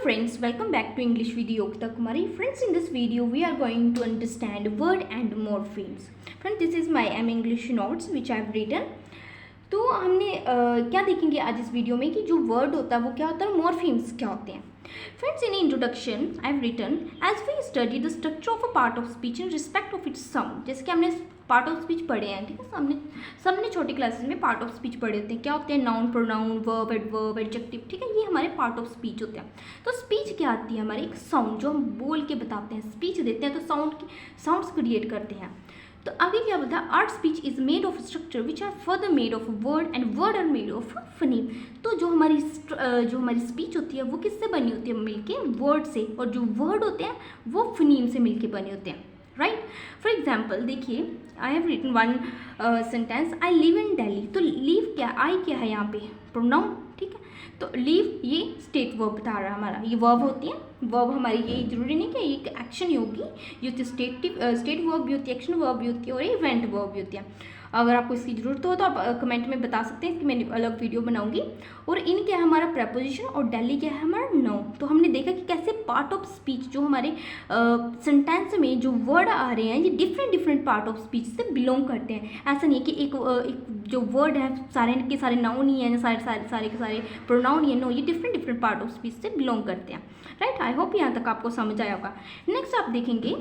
friends, welcome back to English with Yogita Kumari. Friends, in this video we are going to understand word and morphemes. Friends, this is my English notes which I have written. तो हमने क्या देखेंगे आज इस video में कि जो word होता है वो क्या होता है, मॉर्फीम्स क्या होते हैं. Friends, in introduction I have written as we study the structure of a part of speech in respect of its sound. जैसे कि हमने पार्ट ऑफ स्पीच पढ़े हैं, ठीक है, सबने छोटी क्लासेस में पार्ट ऑफ स्पीच पढ़े होते हैं. क्या होते हैं? Noun, pronoun, verb, adverb, adjective, ठीक है, ये हमारे पार्ट ऑफ स्पीच होते हैं. तो स्पीच क्या आती है? हमारी एक साउंड जो हम बोल के बताते हैं, स्पीच देते हैं तो साउंड्स क्रिएट करते हैं. तो आगे क्या बोलता है? Art speech is made of structure which are further made of word and word are made of phoneme. तो जो हमारी स्पीच होती है वो किससे बनी होती है? मिलके वर्ड से. और जो वर्ड होते हैं वो फनीम से मिलके बने होते हैं. राइट. फॉर एग्जाम्पल देखिए, I have written one sentence, I live in Delhi. तो लिव क्या, आई क्या है यहाँ पे? प्रोनाउन, ठीक है. तो लिव ये स्टेट वर्ब बता रहा है हमारा, ये वर्ब होती है. वर्ब हमारी ये जरूरी नहीं कि एक एक्शन ही होगी, ये होती है स्टेट वर्ब भी होती है, एक्शन वर्ब भी होती है और इवेंट वर्ब भी होती है. अगर आपको इसकी ज़रूरत हो तो आप कमेंट में बता सकते हैं कि मैं अलग वीडियो बनाऊंगी. और इन क्या है हमारा प्रेपोजिशन और दिल्ली क्या है हमारा नाउन. तो हमने देखा कि कैसे पार्ट ऑफ स्पीच जो हमारे सेंटेंस में जो वर्ड आ रहे हैं ये डिफरेंट पार्ट ऑफ स्पीच से बिलोंग करते हैं. ऐसा नहीं है कि एक जो वर्ड है सारे के सारे नाउन ही है, सारे के सारे प्रोनाउन ही है. नो, ये डिफरेंट पार्ट ऑफ स्पीच से बिलोंग करते हैं. राइट. आई होप यहाँ तक आपको समझ आया होगा. नेक्स्ट आप देखेंगे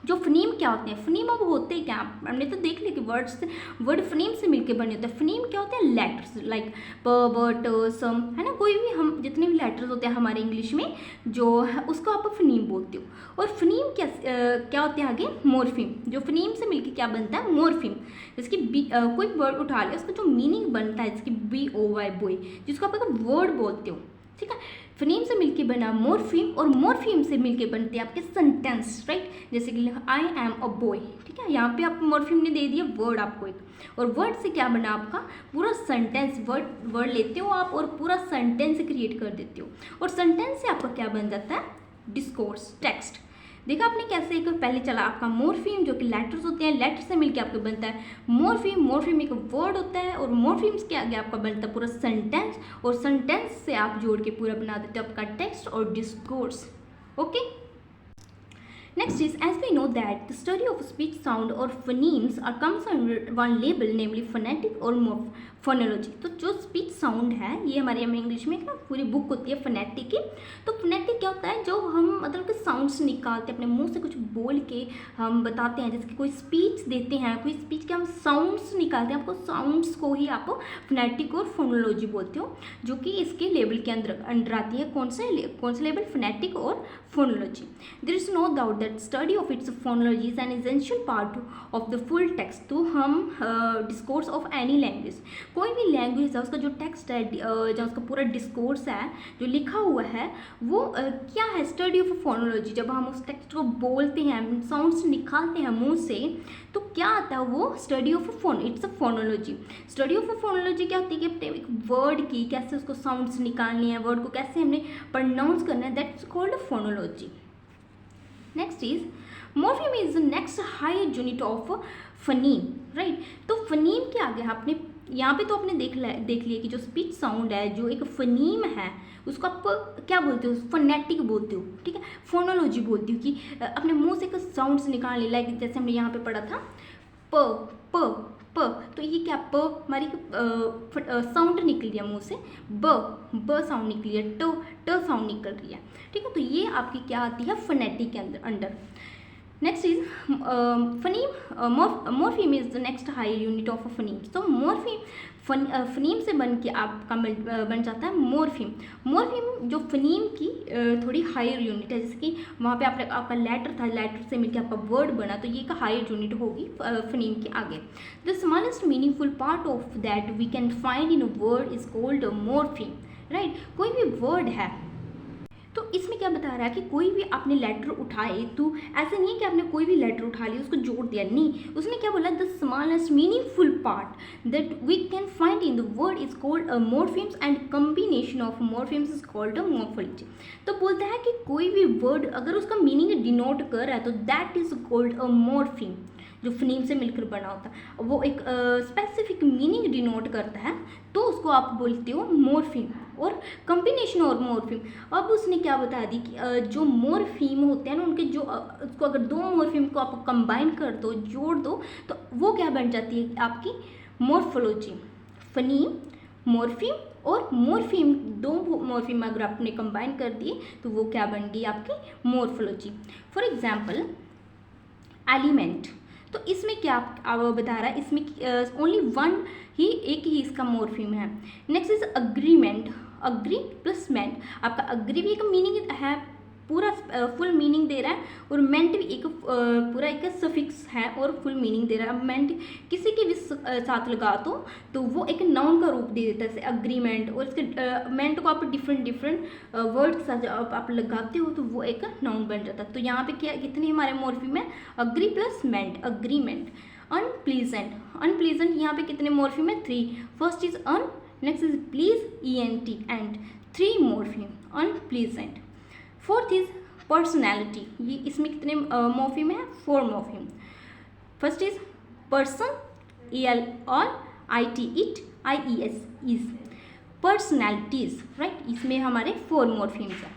जो फनीम क्या होते हैं. फनीम अब होते क्या? हमने तो देख लिया कि वर्ड फनीम से मिलके बने होते हैं. फनीम क्या होते हैं? लेटर्स लाइक प, ब, ट, सम, है ना. कोई भी हम जितने भी लेटर्स होते हैं हमारे इंग्लिश में जो है उसको आप फनीम बोलते हो. और फनीम क्या होते हैं आगे? मोर्फीम. जो फनीम से मिलके क्या बनता है? मोर्फीम. जैसे कि कोई वर्ड उठा लिया, उसका जो मीनिंग बनता है, जैसे कि BOY बॉय, जिसको आप वर्ड बोलते हो, ठीक है. फनीम से मिलके बना मोर्फीम और मोर्फीम से मिलके बनते हैं आपके सेंटेंस. राइट. जैसे कि आई एम अ बॉय, ठीक है, यहाँ पे आप मोर्फीम ने दे दिया वर्ड आपको एक, और वर्ड से क्या बना आपका पूरा सेंटेंस. वर्ड लेते हो आप और पूरा सेंटेंस क्रिएट कर देते हो. और सेंटेंस से आपका क्या बन जाता है? Discourse, text. देखा आपने कैसे एक पहले चला आपका मोर्फीम जो कि लेटर्स होते हैं, लेटर से मिलके आपको बनता है मोर्फीम. मोर्फीम एक वर्ड होता है और मोर्फीम्स के आगे आपका बनता है पूरा सेंटेंस, और सेंटेंस से आप जोड़ के पूरा बना देते हो आपका टेक्स्ट और discourse. Okay. Next is, as we know that the study of speech sound or phonemes are comes under one label, namely phonetic or phonology. तो जो स्पीच साउंड है ये हमारे इंग्लिश में एक ना पूरी बुक होती है फोनेटिक की. तो फोनेटिक क्या होता है? जो हम मतलब कि साउंड्स निकालते हैं अपने मुंह से, कुछ बोल के हम बताते हैं. जैसे कि कोई स्पीच देते हैं, कोई स्पीच के हम साउंड्स निकालते हैं, आपको साउंड्स को ही आप फोनेटिक और फोनोलॉजी बोलते हो, जो कि इसके लेबल के अंदर आती है. कौन से लेबल? फोनेटिक और phonology. There is no doubt that study of its phonology is an essential part of the full text. तो हम डिस्कोर्स ऑफ एनी लैंग्वेज, कोई भी लैंग्वेज है उसका जो टेक्स्ट है, जो उसका पूरा डिस्कोर्स है जो लिखा हुआ है वो क्या है? Study of phonology. जब हम उस टेक्स्ट को बोलते हैं, साउंड्स निकालते हैं मुंह से, तो क्या आता है वो? Study of it's a phonology. Study of phonology क्या होती है कि एक वर्ड की कैसे उसको साउंड्स निकालनी है, वर्ड को कैसे हमने प्रोनाउंस करना है, that's called phonology. Next is morpheme is the next higher unit of phoneme. Right. तो फनीम के आगे आपने यहाँ पे तो आपने देख लिया कि जो स्पीच साउंड है जो एक फनीम है उसको आप क्या बोलते हो? फोनेटिक बोलते हो, ठीक है. फोनोलॉजी बोलती हो कि अपने मुंह से कुछ साउंड्स निकालने, लाइक जैसे हमने यहाँ पे पढ़ा था प प प. तो ये क्या? प हमारी साउंड निकल रही है मुंह से, ब साउंड निकली है, ट साउंड निकल रही है, ठीक है. तो ये आपकी क्या आती है? फोनेटिक के under. Next is morpheme is the next higher unit of phoneme. तो फनीम से बन के आपका बन जाता है मोर्फीम. मोर्फीम जो फनीम की थोड़ी हायर यूनिट है. जैसे कि वहाँ पे आपका लेटर था, लेटर से मिलकर आपका वर्ड बना, तो ये का हायर यूनिट होगी फनीम के आगे. The smallest meaningful part of that we can find in a word is called morpheme. Right. कोई भी वर्ड है तो इसमें क्या बता रहा है कि कोई भी आपने लेटर उठाए, तो ऐसा नहीं है कि आपने कोई भी लेटर उठा लिया उसको जोड़ दिया, नहीं. उसने क्या बोला? The smallest meaningful part that we can find in the word is called a morphemes and combination of morphemes is called a morphology. तो बोलता है कि कोई भी वर्ड अगर उसका मीनिंग डिनोट कर रहा है तो दैट इज कॉल्ड अ मोर्फीम. जो फनीम से मिलकर बना होता है, वो एक स्पेसिफिक मीनिंग डिनोट करता है, तो उसको आप बोलते हो मॉर्फीम और कॉम्बिनेशन और मॉर्फीम। अब उसने क्या बता दी कि जो मॉर्फीम होते हैं ना, उनके जो उसको अगर दो मॉर्फीम को आप कंबाइन कर दो, जोड़ दो, तो वो क्या बन जाती है आपकी मॉर्फोलॉजी। फनीम, मॉर्फीम और मॉर्फीम, दो मॉर्फीम अगर आपने कंबाइन कर दिए तो वो क्या बन गई आपकी मॉर्फोलॉजी। फॉर एग्जाम्पल एलिमेंट, तो इसमें क्या आप बता रहा है, इसमें ओनली वन ही, एक ही इसका मॉर्फीम है। Next is agreement, agree plus ment, आपका अग्री भी एक मीनिंग है, पूरा फुल मीनिंग दे रहा है, और मेंट भी एक पूरा एक सफिक्स है और फुल मीनिंग दे रहा है। मेंट किसी के भी साथ लगा दो तो वो एक नाउन का रूप दे देता है, जैसे अग्रीमेंट, और इसके मेंट को आप डिफरेंट वर्ड के साथ जब आप लगाते हो तो वो एक नाउन बन जाता है। तो यहाँ पे क्या कितने हमारे मॉर्फीम है, agree plus ment, agreement. Unpleasant, unpleasant यहाँ पे कितने मॉर्फीम है, 3। First is un, next is please, ENT, and 3 morpheme unpleasant. Fourth is personality, ये इसमें कितने मॉर्फीम है, 4 morpheme. First is person, EL और IT, it, IES, is, personalities, right, इसमें हमारे 4 मॉर्फीम्स हैं।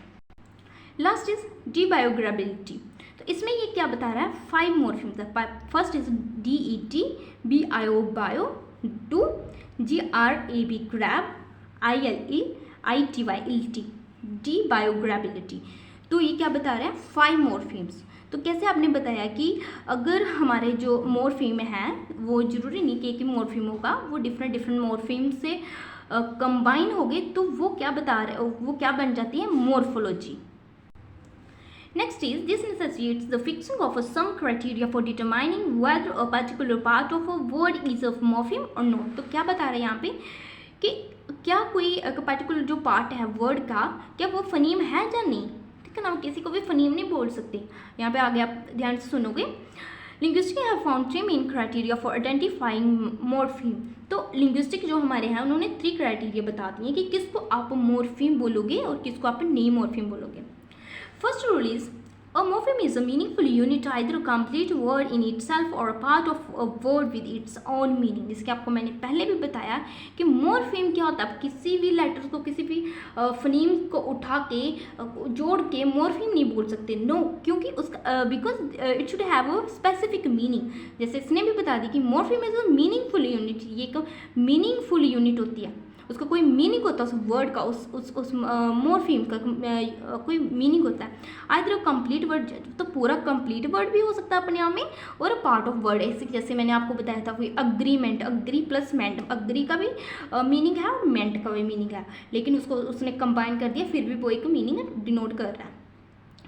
लास्ट इज डिबायोग्रेबिलिटी, तो इसमें ये क्या बता रहा है, 5 मॉर्फीम्स है। First is DET, BIO bio, 2 GRAB grab, ILE, ITY इल्टी, डिबायोग्रेबिलिटी। तो ये क्या बता रहा है, 5 मॉर्फीम्स। तो कैसे आपने बताया कि अगर हमारे जो मॉर्फीम है वो जरूरी नहीं कि एक ही मॉर्फीम होगा, वो डिफरेंट मॉर्फीम से कंबाइन हो गए तो वो क्या बता रहे, वो क्या बन जाती है, morphology. Next is this necessitates the fixing of some criteria for determining whether a particular part of a word is a morpheme or not। तो क्या बता रहे हैं यहाँ पे कि क्या कोई पर्टिकुलर जो पार्ट है वर्ड का, क्या वो फनीम है या नहीं, ठीक है ना, किसी को भी फनीम नहीं बोल सकते। यहाँ पे आगे आप ध्यान से सुनोगे। Linguistic have found 3 main criteria for identifying morpheme. तो लिंग्विस्टिक जो हमारे हैं उन्होंने 3 क्राइटेरिया बता दिए कि किसको आप मॉर्फीम बोलोगे और किसको आप नहीं मॉर्फीम बोलोगे। First rule is a morpheme is a meaningful unit, either a complete word in itself or a part of a word with its own meaning। जिसके आपको मैंने पहले भी बताया कि morpheme क्या होता है, आप किसी भी लेटर को, किसी भी फनीम को उठा के जोड़ के morpheme नहीं बोल सकते, नो, क्योंकि उसका because it should have a specific meaning. जैसे इसने भी बता दी कि morpheme is a meaningful unit, ये एक मीनिंगफुल यूनिट होती है, उसका कोई मीनिंग होता है, उस वर्ड का, उस मॉर्फीम का कोई मीनिंग होता है। आइदर कंप्लीट वर्ड, तो पूरा कंप्लीट वर्ड भी हो सकता है अपने आप में, और पार्ट ऑफ वर्ड, ऐसे जैसे मैंने आपको बताया था कोई अग्रीमेंट, अग्री प्लस मेंट, अग्री का भी मीनिंग है और मेंट का भी मीनिंग है, लेकिन उसको उसने कंबाइन कर दिया, फिर भी वो एक मीनिंग डिनोट कर रहा है।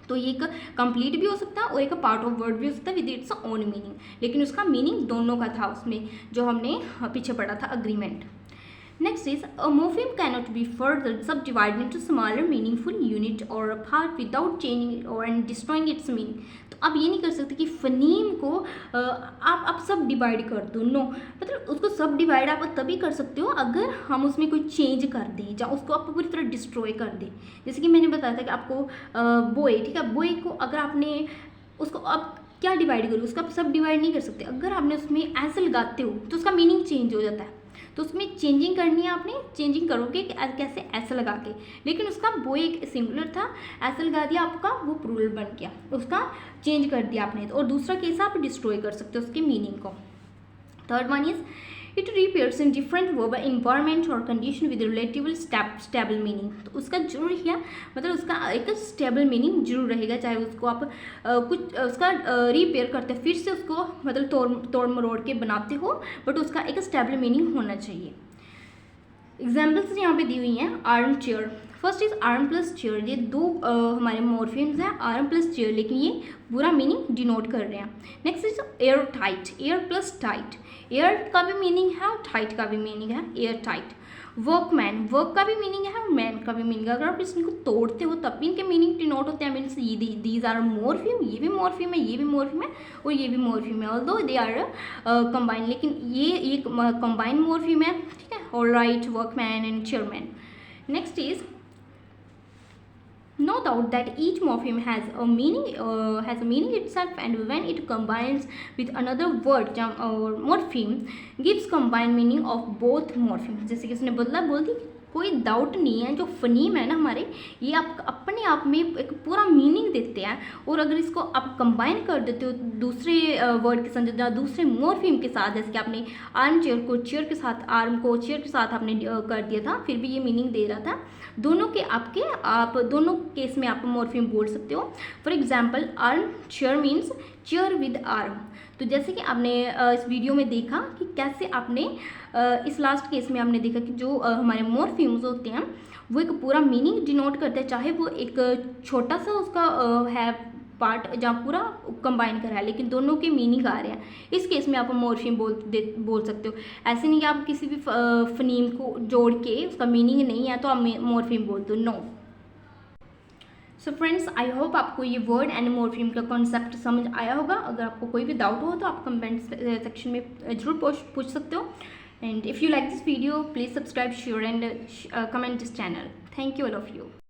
तो ये एक कंप्लीट भी हो सकता है और एक पार्ट ऑफ वर्ड भी हो सकता है विद इट्स ओन मीनिंग, लेकिन उसका मीनिंग दोनों का था उसमें, जो हमने पीछे पढ़ा था agreement. Next is a morpheme cannot be further subdivided into smaller meaningful unit or a part without changing or and destroying its meaning। तो आप ये नहीं कर सकते कि फनीम को आप सब डिवाइड कर दो, नो, मतलब उसको सब डिवाइड आप तभी कर सकते हो अगर हम उसमें कोई चेंज कर दें या उसको आप पूरी तरह डिस्ट्रॉय कर दें। जैसे कि मैंने बताया था कि आपको बोए, ठीक है, बोए को अगर आपने उसको आप क्या डिवाइड करो, उसका आप सब डिवाइड नहीं कर सकते। अगर आपने उसमें ऐसे लगाते हो तो उसका मीनिंग चेंज हो जाता है, तो उसमें चेंजिंग करनी है, आपने चेंजिंग करोगे कि कैसे, ऐसे लगा के, लेकिन उसका वो एक सिंगुलर था, ऐसे लगा दिया आपका, वो प्लूरल बन गया, उसका चेंज कर दिया आपने। और दूसरा केस आप डिस्ट्रॉय कर सकते हो उसके मीनिंग को। Third one is it repairs in different verb environment और कंडीशन विद रिलेटिवल स्टेबल मीनिंग। तो उसका जरूर है, मतलब उसका एक स्टेबल मीनिंग जरूर रहेगा, चाहे उसको आप कुछ उसका रिपेयर करते फिर से उसको मतलब तोड़ मरोड़ के बनाते हो, बट उसका एक स्टेबल मीनिंग होना चाहिए। एग्जाम्पल्स यहाँ पे दी हुई हैं। Arm chair, first is arm plus chair, ये दो हमारे मॉर्फीम्स हैं, आर्म प्लस चेयर, लेकिन ये पूरा मीनिंग डिनोट कर रहे हैं। Next is air tight, air plus tight, air का भी मीनिंग है और टाइट का भी मीनिंग है, एयर टाइट। वर्कमैन, वर्क का भी मीनिंग है और मैन का भी मीनिंग है। अगर आप इसको तोड़ते हो तब भी इनके मीनिंग डिनोट होते हैं, मीन्स दीज आर मॉर्फीम, ये भी मॉर्फीम है, ये भी मॉर्फीम है और ये भी मॉर्फीम है, ऑल्दो दे आर कंबाइन, लेकिन ये कंबाइन मॉर्फीम है, ठीक है। Alright, workman and chairman. Next is no doubt that each morpheme has a meaning itself, and when it combines with another word or morpheme gives combined meaning of both morphemes। जैसे कि उसने बोल दी कोई doubt नहीं है, जो phoneme है ना हमारे, ये आप अपने आप में एक पूरा मीनिंग देते हैं, और अगर इसको आप कंबाइन कर देते हो दूसरे वर्ड के साथ या दूसरे मोर्फीम के साथ, जैसे कि आपने आर्म चेयर को चेयर के साथ, आर्म को चेयर के साथ आपने कर दिया था, फिर भी ये मीनिंग दे रहा था। दोनों के आप दोनों केस में आप मोर्फीम बोल सकते हो। For example arm chair means chair with arm. तो जैसे कि आपने इस वीडियो में देखा कि कैसे आपने इस लास्ट केस में आपने देखा कि जो हमारे मोर्फीम्स होते हैं वो एक पूरा मीनिंग डिनोट करते हैं, चाहे वो एक छोटा सा उसका है पार्ट जहाँ पूरा कंबाइन करा है, लेकिन दोनों के मीनिंग आ रहे हैं। इस केस में आप मोर्फीम बोल सकते हो। ऐसे नहीं कि आप किसी भी फनीम को जोड़ के उसका मीनिंग नहीं है तो आप मोर्फीम बोल दो, no. So friends, I hope आपको ये वर्ड एंड मोर्फीम का कॉन्सेप्ट समझ आया होगा। अगर आपको कोई भी डाउट हो तो आप कमेंट सेक्शन में जरूर पूछ सकते हो। And if you like this video please subscribe, share and comment this channel. Thank you all of you.